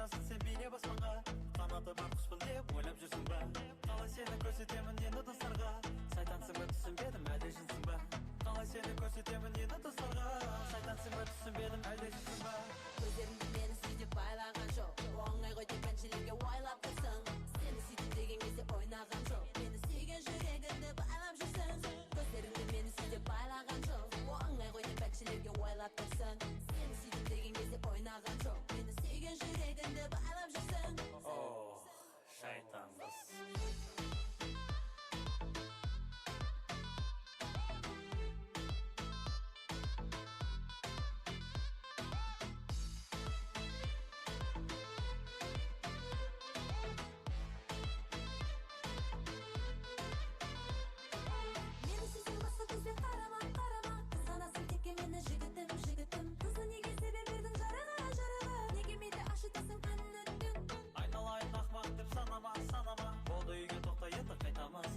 ұшасың сен билеп аспанға, қанаты бар құспын деп ойлап жүрсің ба? Қалай сені көрсетемін енді достарға, сайтансың ба түсінбедім әлде жынсың ба? Қалай сені көрсетемін енді достарға, сайтансың ба түсінбедім әлде жынсың ба? Көздеріңді мені сөйтіп байлаған жоқ, оңай ғой деп әншілерге ойлап тұрсың. Сені сөйтіп деген кезде ойнаған жоқ, мені сүйген жүрегіңді байлап жүрсің. Көздеріңді мені сөйтіп байлаған жоқ, оңай ғой деп әншілерге ойлап тұрсың. Сені сөйтіп деген кезде ойнаған жоқ, мені сүйген жүрегіңді байлап жүрсің. О, шайтан қыз.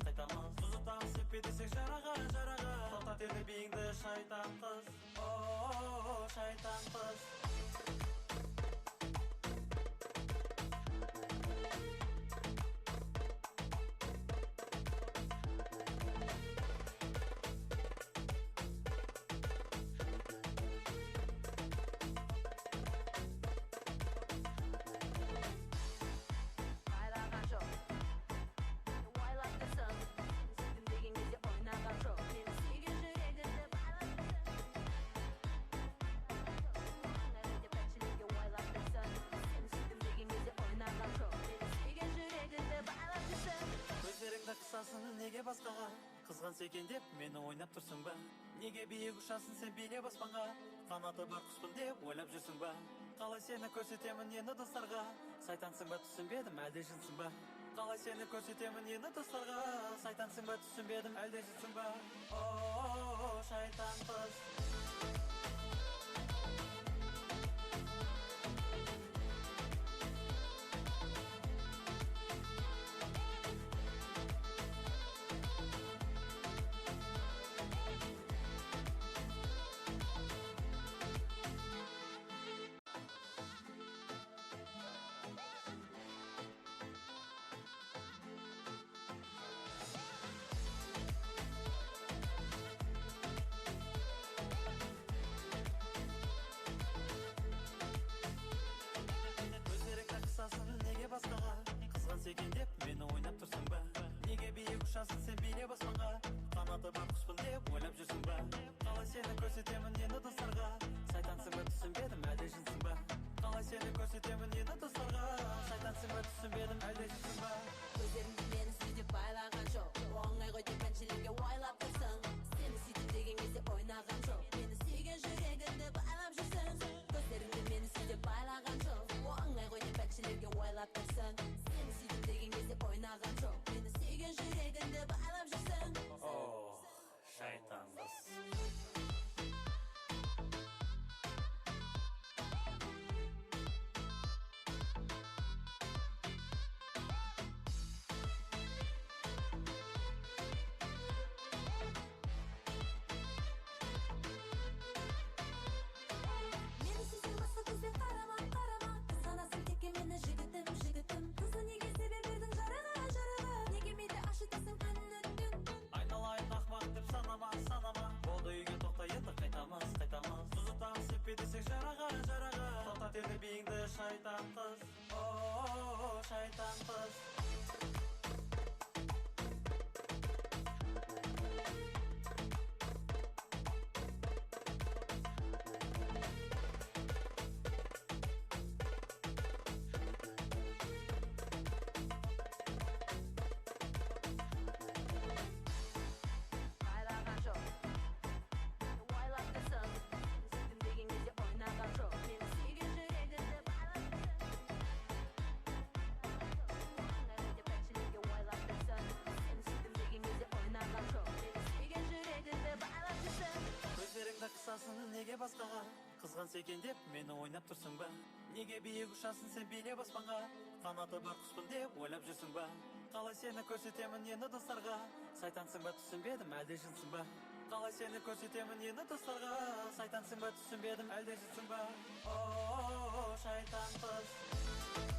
Қайтамыз Тұзытамыз сеппе десек жараға Тоқтат енді биіңді шайтан қыз. О, шайтан қыз. Көздеріңді қысасың неге басқаға, қызған секен деп мені ойнап тұрсың ба? Неге биік ұшасың сен билеп аспанға, қанаты бар құспын деп ойлап жүрсің ба? Қалай сені көрсетемін енді достарға, сайтансың ба түсінбедім әлде жынсың ба? Қалай сені көрсетемін енді достарға, сайтансың ба түсінбедім әлде жынсың ба? О, шайтан қыз. Неге басқаға, қызған секен деп мені ойнап тұрсың ба? Неге биік ұшасың сен билеп аспанға, қанаты бар құспын деп ойлап жүрсің ба? Қалай сені көрсетемін енді достарға, сайтансың ба түсінбедім әлде жынсың ба? Қалай сені көрсетемін енді достарға, сайтансың ба түсінбедім әлде жынсың ба? Көздеріңді мені сөйтіп байлаған жоқ, оңай ғой деп әншілерге ойлап тұрсың. Сені сөйтіп деген кезде ойнаған жоқ, мені сүйген жүрегіңді байлап жүрсің. Көздеріңді мені сөйтіп байлаған жоқ, оңай ғой деп әншілерге ойлап тұрсың. Сені сөйтіп деген кезде ойнаған жоқ, мені сүйген жүрегіңді байлап жүрсің. О, шайтан қыз. Болды үйге тоқта енді қайтамыз Тұзытамыз сеппе десек жараға Тоқтат енді биіңді шайтан қыз. О, шайтан қыз. Көздеріңді қысасың неге басқаға, қызған секен деп мені ойнап тұрсың ба? Неге биік ұшасың сен билеп аспанға, қанаты бар құспын деп ойлап жүрсің ба? Қалай сені көрсетемін енді достарға, сайтансың ба түсінбедім әлде жынсың ба? Қалай сені көрсетемін енді достарға, сайтансың ба түсінбедім әлде жынсың ба? О, шайтан қыз.